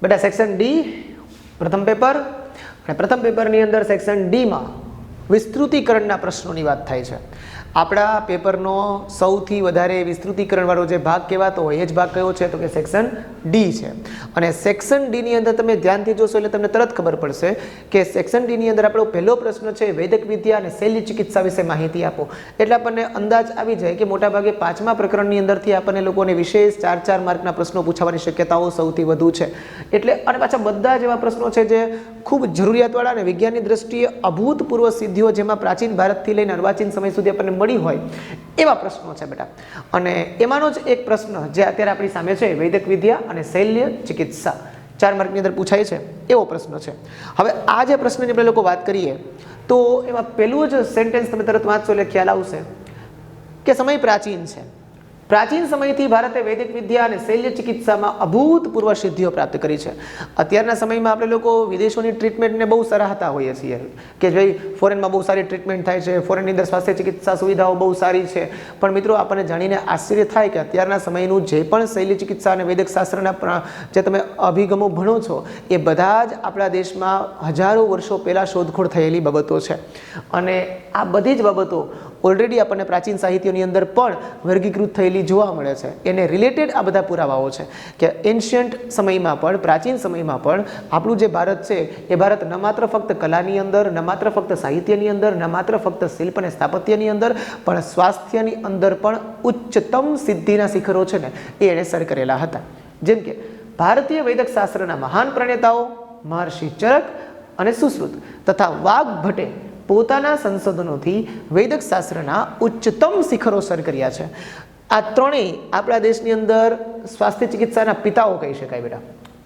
बेटा section D प्रथम paper અને પ્રથમ પેપરની અંદર સેક્શન ડી માં વિસ્તૃતીકરણના પ્રશ્નોની વાત થાય છે। આપણા પેપરનો સૌથી વધારે વિસ્તૃતીકરણ વાળો જે ભાગ કહેવાતો હોય એ જ ભાગ કયો છે તો કે સેક્શન ડી છે। અને સેક્શન ડી ની અંદર તમે ધ્યાનથી જોશો એટલે તમને તરત ખબર પડશે કે સેક્શન ડી ની અંદર આપણો પહેલો પ્રશ્ન છે વૈદક વિદ્યા અને શૈલ્ય ચિકિત્સા વિશે માહિતી આપો। એટલે આપણને અંદાજ આવી જાય કે મોટાભાગે પાંચમા પ્રકરણની અંદરથી આપણને લોકોને વિશેષ 4-4 માર્કના પ્રશ્નો પૂછવાની શક્યતાઓ સૌથી વધુ છે। એટલે અને પાછા બધા જ એવા પ્રશ્નો છે જે ખૂબ જરૂરિયાતવાળા અને વિજ્ઞાનની દ્રષ્ટિએ અભૂતપૂર્વ સિદ્ધિઓ જેમાં પ્રાચીન ભારતથી લઈને અર્વાચીન સમય સુધી આપણને મળી હોય એવા પ્રશ્નો છે બેટા। અને એમાંનો જ એક પ્રશ્ન જે અત્યારે આપણી સામે છે વૈદક વિદ્યા અને શૈલ્ય ચિકિત્સા 4 માર્કની અંદર પૂછાય છે એવો પ્રશ્ન છે। હવે આ જે પ્રશ્નની આપણે લોકો વાત કરીએ તો એમાં પહેલું જ સેન્ટેન્સ તમે તરત વાંચશો એટલે ખ્યાલ આવશે કે સમય પ્રાચીન છે। પ્રાચીન સમયથી ભારતે વૈદિક વિદ્યા અને શૈલ્ય ચિકિત્સામાં અભૂતપૂર્વ સિદ્ધિઓ પ્રાપ્ત કરી છે। અત્યારના સમયમાં આપણે લોકો વિદેશોની ટ્રીટમેન્ટને બહુ સરાહતા હોઈએ છીએ કે ભાઈ ફોરેનમાં બહુ સારી ટ્રીટમેન્ટ થાય છે, ફોરેનની અંદર સ્વાસ્થ્ય ચિકિત્સા સુવિધાઓ બહુ સારી છે। પણ મિત્રો આપણને જાણીને આશ્ચર્ય થાય કે અત્યારના સમયનું જે પણ શૈલ્ય ચિકિત્સા અને વૈદિક શાસ્ત્રના જે તમે અભિગમો ભણો છો એ બધા જ આપણા દેશમાં હજારો વર્ષો પહેલાં શોધખોળ થયેલી બાબતો છે। અને આ બધી જ બાબતો ઓલરેડી આપણને પ્રાચીન સાહિત્યોની અંદર પણ વર્ગીકૃત થયેલી જોવા મળે છે। એને રિલેટેડ આ બધા પુરાવાઓ છે કે એન્શિયન્ટ સમયમાં પણ પ્રાચીન સમયમાં પણ આપણું જે ભારત છે એ ભારત ન માત્ર ફક્ત કલાની અંદર, ન માત્ર ફક્ત સાહિત્યની અંદર, ન માત્ર ફક્ત શિલ્પ અને સ્થાપત્યની અંદર પણ સ્વાસ્થ્યની અંદર પણ ઉચ્ચતમ સિદ્ધિના શિખરો છે ને એ એણે સર કરેલા હતા। જેમ કે ભારતીય વૈદક શાસ્ત્રના મહાન પ્રણેતાઓ મહર્ષિ ચરક અને સુશ્રુત તથા વાઘભટ્ટે પોતાના સંશોધનોથી વૈદક શાસ્ત્રના ઉચ્ચતમ શિખરો સર કર્યા છે। આ ત્રણેય આપણા દેશની અંદર સ્વાસ્થ્ય ચિકિત્સાના પિતાઓ કહી શકાય બેટા,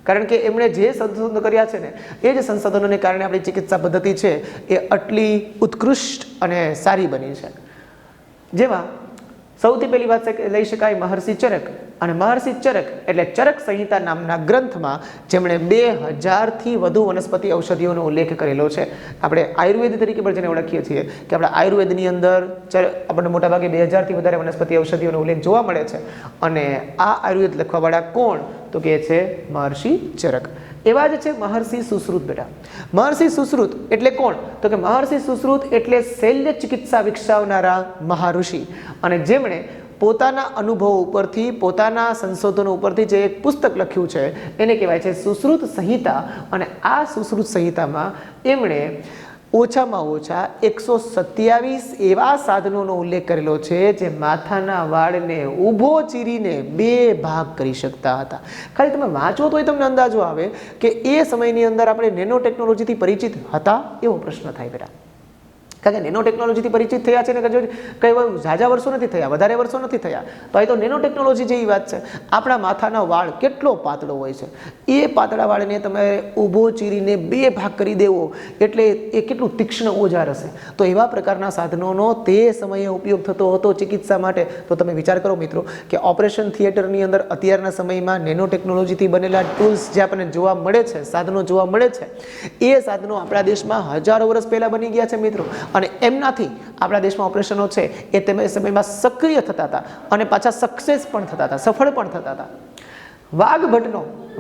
કારણ કે એમણે જે સંશોધનો કર્યા છે ને એ જ સંશોધનોને કારણે આપણી ચિકિત્સા પદ્ધતિ છે એ આટલી ઉત્કૃષ્ટ અને સારી બની છે। જેમાં સૌથી પહેલી વાત લઈ શકાય મહર્ષિ ચરક। અને મહર્ષિ ચરક એટલે ચરક સંહિતા નામના ગ્રંથમાં જેમણે 2000થી વધુ વનસ્પતિ ઔષધિઓનો ઉલ્લેખ કરેલો છે। આપણે આયુર્વેદ તરીકે પણ જેને ઓળખીએ છીએ કે આપણા આયુર્વેદની અંદર આપણને મોટાભાગે 2000થી વધારે વનસ્પતિ ઔષધિઓનો ઉલ્લેખ જોવા મળે છે। અને આ આયુર્વેદ લખવાવાળા કોણ તો કે છે મહર્ષિ ચરક। એવા જ છે મહર્ષિ સુશ્રુત બેટા। મહર્ષિ સુશ્રુત એટલે કોણ તો કે મહર્ષિ સુશ્રુત એટલે શૈલ્ય ચિકિત્સા વિકસાવનારા મહાઋષિ અને જેમણે પોતાના અનુભવો ઉપરથી પોતાના સંશોધનો ઉપરથી જે એક પુસ્તક લખ્યું છે એને કહેવાય છે સુશ્રુત સંહિતા। અને આ સુશ્રુત સંહિતામાં એમણે ઓછામાં ઓછા 127 એવા સાધનોનો ઉલ્લેખ કરેલો છે જે માથાના વાળને ઊભો ચીરીને 2 ભાગ કરી શકતા હતા। ખાલી તમે વાંચો તો તમને અંદાજો આવે કે એ સમયની અંદર આપણે નેનો ટેકનોલોજીથી પરિચિત હતા એવો પ્રશ્ન થાય બેટા। કારણ કે નેનો ટેકનોલોજીથી પરિચિત થયા છે ને કઈ ઝાઝા વર્ષો નથી થયા, વધારે વર્ષો નથી થયા, તો એ તો નેનો ટેકનોલોજી જેવી વાત છે। આપણા માથાના વાળ કેટલો પાતળો હોય છે, એ પાતળા વાળને તમે ઊભો ચીરીને 2 ભાગ કરી દેવો એટલે એ કેટલું તીક્ષ્ણ ઓજાર હશે। તો એવા પ્રકારના સાધનોનો તે સમયે ઉપયોગ થતો હતો ચિકિત્સા માટે। તો તમે વિચાર કરો મિત્રો કે ઓપરેશન થિયેટરની અંદર અત્યારના સમયમાં નેનો ટેકનોલોજીથી બનેલા ટૂલ્સ જે આપણને જોવા મળે છે, સાધનો જોવા મળે છે, એ સાધનો આપણા દેશમાં હજારો વર્ષ પહેલાં બની ગયા છે મિત્રો। અને એમનાથી આપણા દેશમાં ઓપરેશનો છે એ તે સમયમાં સક્રિય થતા હતા અને પાછા સક્સેસ પણ થતા હતા, સફળ પણ થતા હતા।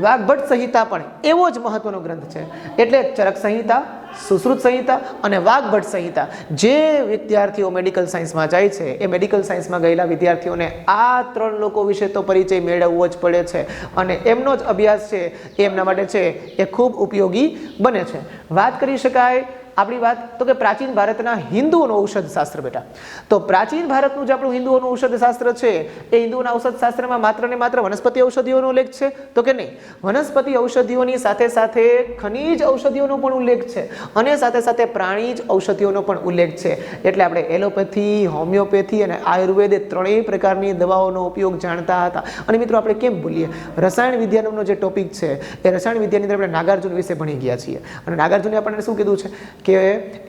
વાઘભટ્ટ સંહિતા પણ એવો જ મહત્વનો ગ્રંથ છે। એટલે ચરક સંહિતા, સુશ્રુત સંહિતા અને વાઘભટ્ટ સંહિતા જે વિદ્યાર્થીઓ મેડિકલ સાયન્સમાં જાય છે એ મેડિકલ સાયન્સમાં ગયેલા વિદ્યાર્થીઓને આ 3 લોકો વિશે તો પરિચય મેળવવો જ પડે છે અને એમનો જ અભ્યાસ છે એ એમના માટે છે એ ખૂબ ઉપયોગી બને છે। વાત કરી શકાય આપણી વાત તો કે પ્રાચીન ભારતના હિન્દુઓનું ઔષધ શાસ્ત્ર બેટા। તો પ્રાચીન ભારતનું જે આપણું હિન્દુઓનું ઔષધ શાસ્ત્ર છે એ હિન્દુઓના ઔષધ શાસ્ત્રમાં માત્ર ને માત્ર વનસ્પતિ ઔષધિઓનો ઉલ્લેખ છે તો કે નહીં, વનસ્પતિ ઔષધિઓની સાથે સાથે ખનિજ ઔષધિઓનો પણ ઉલ્લેખ છે અને સાથે સાથે પ્રાણીજ ઔષધિઓનો પણ ઉલ્લેખ છે। એટલે આપણે એલોપેથી, હોમિયોપેથી અને આયુર્વેદ એ ત્રણેય પ્રકારની દવાઓનો ઉપયોગ જાણતા હતા। અને મિત્રો આપણે કેમ ભૂલીએ, રસાયણ વિદ્યાનો જે ટોપિક છે એ રસાયણ વિદ્યાની અંદર આપણે નાગાર્જુન વિશે ભણી ગયા છીએ અને નાગાર્જુને આપણને શું કીધું છે કે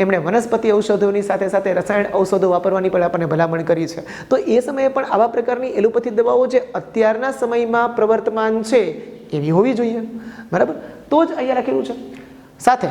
એમણે વનસ્પતિ ઔષધોની સાથે સાથે રસાયણ ઔષધો વાપરવાની પણ આપણને ભલામણ કરી છે। તો એ સમયે પણ આવા પ્રકારની એલોપેથી દવાઓ જે અત્યારના સમયમાં પ્રવર્તમાન છે એવી હોવી જોઈએ, બરાબર? તો જ અહીંયા લખેલું છે। સાથે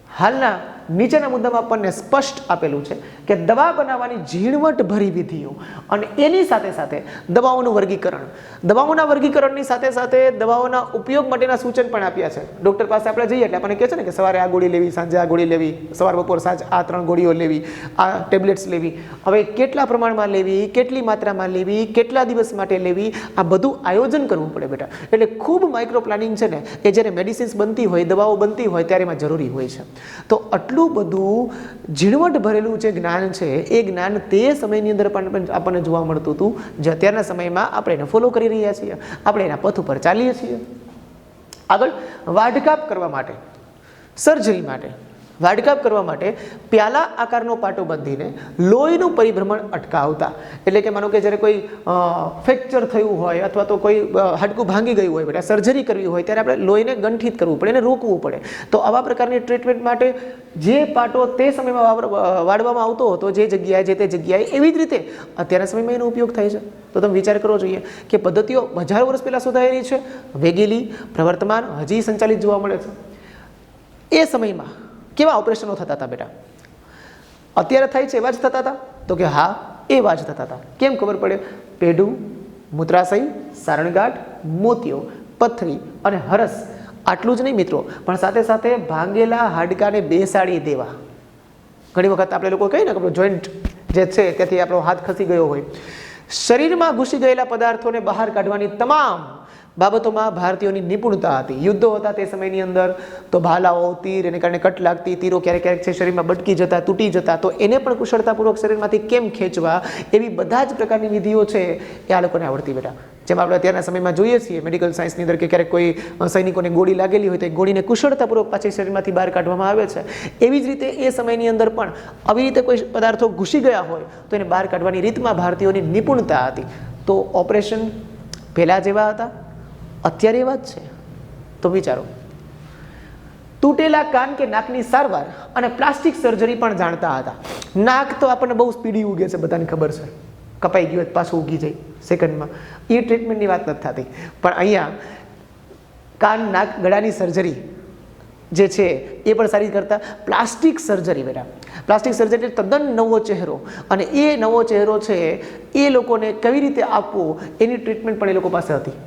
હાલના નીચેના મુદ્દામાં આપણને સ્પષ્ટ આપેલું છે કે દવા બનાવવાની ઝીણવટભરી વિધિઓ અને એની સાથે સાથે દવાઓનું વર્ગીકરણ, દવાઓના વર્ગીકરણની સાથે સાથે દવાઓના ઉપયોગ માટેના સૂચન પણ આપ્યા છે. ડૉક્ટર પાસે આપણે જઈએ એટલે આપણને કહે છે ને કે સવારે આ ગોળી લેવી, સાંજે આ ગોળી લેવી, સવાર બપોર સાંજ આ 3 ગોળીઓ લેવી, આ ટેબ્લેટ્સ લેવી. હવે કેટલા પ્રમાણમાં લેવી, કેટલી માત્રામાં લેવી, કેટલા દિવસ માટે લેવી, આ બધું આયોજન કરવું પડે બેટા. એટલે ખૂબ માઇક્રો પ્લાનિંગ છે ને એ જ્યારે મેડિસિન્સ બનતી હોય, દવાઓ બનતી હોય ત્યારે એમાં જરૂરી હોય છે. તો આટલું બધું ઝીણવટ ભરેલું જે જ્ઞાન છે એ જ્ઞાન તે સમયની અંદર પણ આપણને જોવા મળતું હતું, જે અત્યારના સમયમાં આપણે એને ફોલો કરી રહ્યા છીએ, આપણે એના પથ ઉપર ચાલીએ છીએ. આગળ વાઢકાપ કરવા માટે, સર્જરી માટે, વાઢકાપ કરવા માટે પ્યાલા આકારનો પાટો બાંધીને લોહીનું પરિભ્રમણ અટકાવતા. એટલે કે માનો કે જ્યારે કોઈ ફ્રેક્ચર થયું હોય અથવા તો કોઈ હાડકું ભાંગી ગયું હોય, બેટા સર્જરી કરવી હોય ત્યારે આપણે લોહીને ગંઠિત કરવું પડે, એને રોકવું પડે. તો આવા પ્રકારની ટ્રીટમેન્ટ માટે જે પાટો તે સમયમાં વાળવામાં આવતો હતો જે જગ્યાએ, જે તે જગ્યાએ, એવી જ રીતે અત્યારના સમયમાં એનો ઉપયોગ થાય છે. તો તમે વિચાર કરવો જોઈએ કે પદ્ધતિઓ હજારો વર્ષ પહેલાં શોધાયેલી છે, વેગેલી, પ્રવર્તમાન, હજી સંચાલિત જોવા મળે છે. એ સમયમાં કેવા ઓપરેશનો થતા હતા બેટા? અત્યારે થાય છે એવા જ થતા હતા? તો કે હા, એવા જ થતા હતા. કેમ ખબર પડે? પેઢું, મૂત્રાશય, સારણગાંઠ, મોતિયો, પથરી અને હરસ. આટલું જ નહીં મિત્રો, પણ સાથે સાથે ભાંગેલા હાડકાને બેસાડી દેવા. ઘણી વખત આપણે લોકો કહીએ ને કે જોઈન્ટ જે છે ત્યાંથી આપણો હાથ ખસી ગયો હોય. શરીરમાં ઘૂસી ગયેલા પદાર્થોને બહાર કાઢવાની તમામ બાબતોમાં ભારતીયોની નિપુણતા હતી. યુદ્ધો હતા તે સમયની અંદર, તો ભાલાઓ, તીર, એને કારણે કટ લાગતી, તીરો ક્યારેક ક્યારેક છે શરીરમાં બટકી જતા, તૂટી જતા, તો એને પણ કુશળતાપૂર્વક શરીરમાંથી કેમ ખેંચવા, એવી બધા જ પ્રકારની વિધિઓ છે એ આ લોકોને આવડતી બેટા. જેમ આપણે અત્યારના સમયમાં જોઈએ છીએ મેડિકલ સાયન્સની અંદર કે ક્યારેક કોઈ સૈનિકોને ગોળી લાગેલી હોય તો એ ગોળીને કુશળતાપૂર્વક પાછી શરીરમાંથી બહાર કાઢવામાં આવે છે. એવી જ રીતે એ સમયની અંદર પણ આવી રીતે કોઈ પદાર્થો ઘૂસી ગયા હોય તો એને બહાર કાઢવાની રીતમાં ભારતીયોની નિપુણતા હતી. તો ઓપરેશન પહેલાં જેવા હતા, અત્યારે એવા જ છે. તો વિચારો, તૂટેલા કાન કે નાકની સારવાર અને પ્લાસ્ટિક સર્જરી પણ જાણતા હતા. નાક તો આપણને બહુ સ્પીડી ઉગે છે, બધાને ખબર છે, કપાઈ ગયું હોય પાછું ઉગી જાય સેકન્ડમાં. એ ટ્રીટમેન્ટની વાત નથી થતી. પણ અહીંયા કાન, નાક, ગળાની સર્જરી જે છે એ પણ સારી કરતા. પ્લાસ્ટિક સર્જરી બેટા, પ્લાસ્ટિક સર્જરી એટલે તદ્દન નવો ચહેરો, અને એ નવો ચહેરો છે એ લોકોને કેવી રીતે આપવો એની ટ્રીટમેન્ટ પણ એ લોકો પાસે હતી.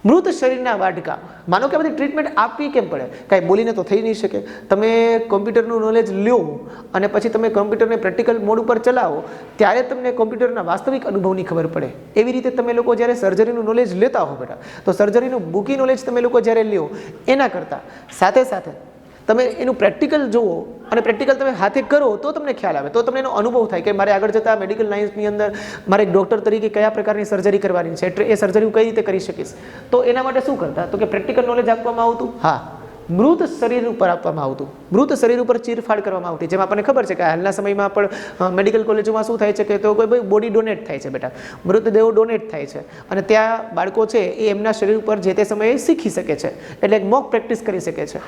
મૃત શરીરના વાઢકા, માનો કે બધી ટ્રીટમેન્ટ આપવી કેમ પડે? કાંઈ બોલીને તો થઈ નહીં શકે. તમે કોમ્પ્યુટરનું નોલેજ લ્યો અને પછી તમે કોમ્પ્યુટરને પ્રેક્ટિકલ મોડ ઉપર ચલાવો ત્યારે તમને કોમ્પ્યુટરના વાસ્તવિક અનુભવની ખબર પડે. એવી રીતે તમે લોકો જ્યારે સર્જરીનું નોલેજ લેતા હો બેટા, તો સર્જરીનું બુકી નોલેજ તમે લોકો જ્યારે લ્યો એના કરતાં સાથે સાથે તમે એનું પ્રેક્ટિકલ જુઓ અને પ્રેક્ટિકલ તમે હાથે કરો તો તમને ખ્યાલ આવે, તો તમને એનો અનુભવ થાય કે મારે આગળ જતાં મેડિકલ લાઇન્સની અંદર મારે એક ડૉક્ટર તરીકે કયા પ્રકારની સર્જરી કરવાની છે, એ સર્જરી હું કઈ રીતે કરી શકીશ. તો એના માટે શું કરતા? તો કે પ્રેક્ટિકલ નોલેજ આપવામાં આવતું. હા, મૃત શરીર ઉપર આપવામાં આવતું, મૃત શરીર ઉપર ચીરફાડ કરવામાં આવતી. જેમ આપણને ખબર છે કે હાલના સમયમાં પણ મેડિકલ કોલેજોમાં શું થાય છે કે તો કોઈ ભાઈ બોડી ડોનેટ થાય છે બેટા, મૃતદેહો ડોનેટ થાય છે અને ત્યાં બાળકો છે એ એમના શરીર ઉપર જે તે સમયે શીખી શકે છે, એટલે એક મોક પ્રેક્ટિસ કરી શકે છે.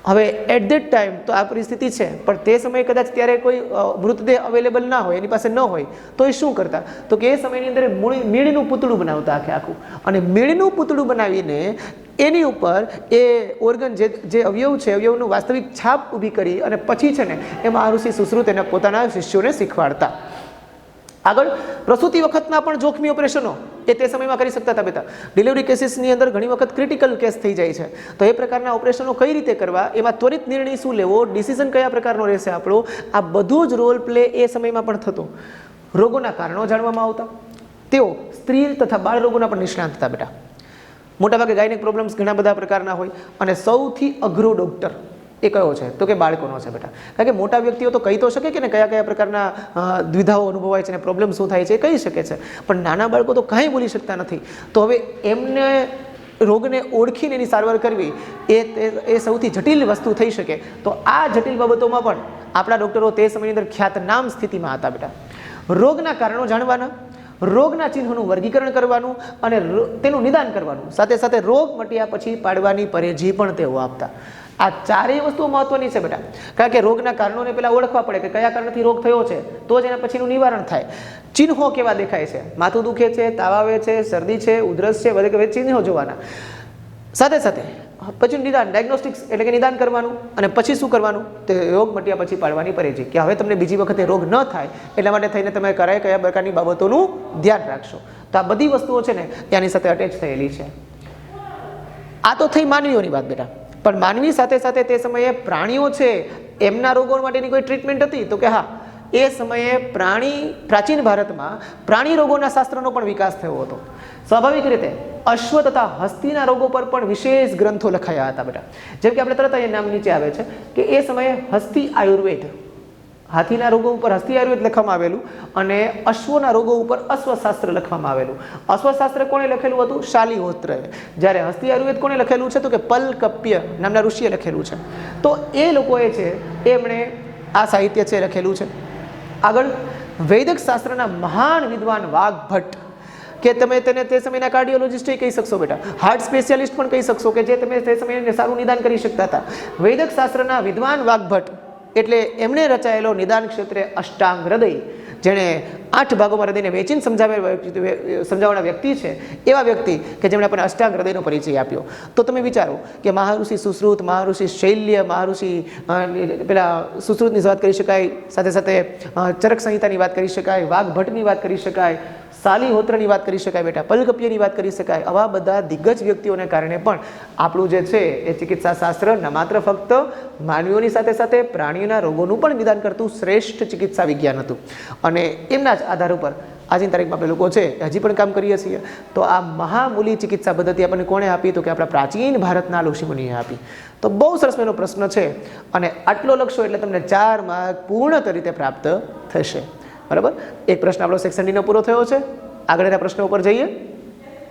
હવે એટ ધેટ ટાઈમ તો આ પરિસ્થિતિ છે, પણ તે સમયે કદાચ ત્યારે કોઈ મૃતદેહ અવેલેબલ ના હોય, એની પાસે ન હોય, તો એ શું કરતા? તો કે એ સમયની અંદર મીણનું પૂતળું બનાવતા આખે આખું, અને મીણનું પૂતળું બનાવીને એની ઉપર એ ઓર્ગન જે અવયવ છે અવયવનું વાસ્તવિક છાપ ઊભી કરી અને પછી છે ને એમાં ઋષિ સુશ્રુત એના પોતાના શિષ્યોને શીખવાડતા. આગળ પ્રસૂતિ વખતના પણ જોખમી ઓપરેશનો એ તે સમયમાં કરી શકતા હતા બેટા. ડિલિવરી કેસીસની અંદર ઘણી વખત ક્રિટિકલ કેસ થઈ જાય છે, તો એ પ્રકારના ઓપરેશનો કઈ રીતે કરવા, એમાં ત્વરિત નિર્ણય શું લેવો, ડિસિઝન કયા પ્રકારનો રહેશે આપણો, આ બધું જ રોલ પ્લે એ સમયમાં પણ થતો. રોગોના કારણો જાણવામાં આવતા. તેઓ સ્ત્રી તથા બાળ રોગોના પણ નિષ્ણાંત હતા બેટા. મોટાભાગે ગાયનેક પ્રોબ્લેમ્સ ઘણા બધા પ્રકારના હોય, અને સૌથી અઘરો ડૉક્ટર એ કયો છે? તો કે બાળકોનો છે બેટા. કારણ કે મોટા વ્યક્તિઓ તો કહી તો શકે કે ને કયા કયા પ્રકારના દ્વિધાઓ અનુભવાય છે અને પ્રોબ્લેમ શું થાય છે એ કહી શકે છે, પણ નાના બાળકો તો કાંઈ બોલી શકતા નથી. તો હવે એમને રોગને ઓળખીને એની સારવાર કરવી એ સૌથી જટિલ વસ્તુ થઈ શકે. તો આ જટિલ બાબતોમાં પણ આપણા ડૉક્ટરો તે સમયની અંદર ખ્યાતનામ સ્થિતિમાં હતા બેટા. રોગના કારણો જાણવાના, રોગના ચિહ્નોનું વર્ગીકરણ કરવાનું અને તેનું નિદાન કરવાનું, સાથે સાથે રોગ મટ્યા પછી પાડવાની પરેજી પણ તેઓ આપતા. આ ચારેય વસ્તુઓ મહત્વની છે બેટા, કારણ કે રોગના કારણોને પહેલાં ઓળખવા પડે કે કયા કારણથી રોગ થયો છે, તો જ એના પછીનું નિવારણ થાય. ચિહ્નો કેવા દેખાય છે? માથું દુખે છે, તાવ આવે છે, શરદી છે, ઉધરસ છે, બધે ચિહ્નો જોવાના. સાથે સાથે પછી નિદાન ડાયગ્નોસ્ટિક્સ એટલે કે નિદાન કરવાનું અને પછી શું કરવાનું તે રોગ મટ્યા પછી પાડવાની પરેજી કે હવે તમને બીજી વખતે રોગ ન થાય એટલા માટે થઈને તમે કયા પ્રકારની બાબતોનું ધ્યાન રાખશો. તો આ બધી વસ્તુઓ છે ને ત્યાંની સાથે અટેચ થયેલી છે. આ તો થઈ માનવીઓની વાત બેટા, પણ માનવી સાથે સાથે તે સમયે પ્રાણીઓ છે એમના રોગો માટેની કોઈ ટ્રીટમેન્ટ હતી તો કે હા, એ સમયે પ્રાચીન ભારતમાં પ્રાણી રોગોના શાસ્ત્રનો પણ વિકાસ થયો હતો. સ્વાભાવિક રીતે અશ્વ તથા હસ્તીના રોગો પર પણ વિશેષ ગ્રંથો લખાયા હતા બેટા. જેમ કે આપણે તરત અહીંયા નામ નીચે આવે છે કે એ સમયે હસ્તી આયુર્વેદ, હાથીના રોગો ઉપર હસ્તી આયુર્વેદ લખવામાં આવેલું અને અશ્વના રોગો ઉપર અશ્વશાસ્ત્ર લખવામાં આવેલું. અશ્વશાસ્ત્ર કોણે લખેલું હતું? શાલિહોત્રએ. જ્યારે હસ્તી આયુર્વેદ કોણે લખેલું છે તો કે પલકપ્ય નામના ઋષિએ લખેલું છે. તો એ લોકોએ છે એમણે આ સાહિત્ય છે લખેલું છે. આગળ વૈદક શાસ્ત્રના મહાન વિદ્વાન વાઘભટ્ટ, કે તમે તેને તે સમયના કાર્ડિયોલોજિસ્ટ કહી શકશો બેટા, હાર્ટ સ્પેશિયાલિસ્ટ પણ કહી શકશો કે જે તમે તે સમયે સારું નિદાન કરી શકતા હતા. વૈદક શાસ્ત્રના વિદ્વાન વાઘભટ્ટ એટલે એમણે રચાયેલો નિદાન ક્ષેત્રે અષ્ટાંગ હૃદય, જેણે 8 ભાગોમાં હૃદયને વેચીને સમજાવવાના વ્યક્તિ છે, એવા વ્યક્તિ કે જેમણે આપણને અષ્ટાંગ હૃદયનો પરિચય આપ્યો. તો તમે વિચારો કે મહાઋષિ સુશ્રુત, મહાઋષિ શૈલ્ય, મહાઋષિ પેલા સુશ્રુતની વાત કરી શકાય, સાથે સાથે ચરક સંહિતાની વાત કરી શકાય, વાઘભટ્ટની વાત કરી શકાય, શાલિહોત્રની વાત કરી શકાય બેટા, પલકપ્યની વાત કરી શકાય. આવા બધા દિગ્ગજ વ્યક્તિઓને કારણે પણ આપણું જે છે એ ચિકિત્સા શાસ્ત્ર ન માત્ર ફક્ત માનવીઓની સાથે સાથે પ્રાણીઓના રોગોનું પણ નિદાન કરતું શ્રેષ્ઠ ચિકિત્સા વિજ્ઞાન હતું. અને એમના જ આધાર ઉપર આજની તારીખમાં આપણે લોકો છે હજી પણ કામ કરીએ છીએ. તો આ મહામૂલી ચિકિત્સા પદ્ધતિ આપણને કોણે આપી તો કે આપણા પ્રાચીન ભારતના ઋષિમુનિએ આપી. તો બહુ સરસ મેનો પ્રશ્ન છે અને આટલો લખશો એટલે તમને 4 માર્ક પૂર્ણ રીતે પ્રાપ્ત થશે. બરાબર. એક પ્રશ્ન આપણો સેક્શન ડીનો પૂરો થયો છે. આગળના પ્રશ્નો ઉપર જઈએ.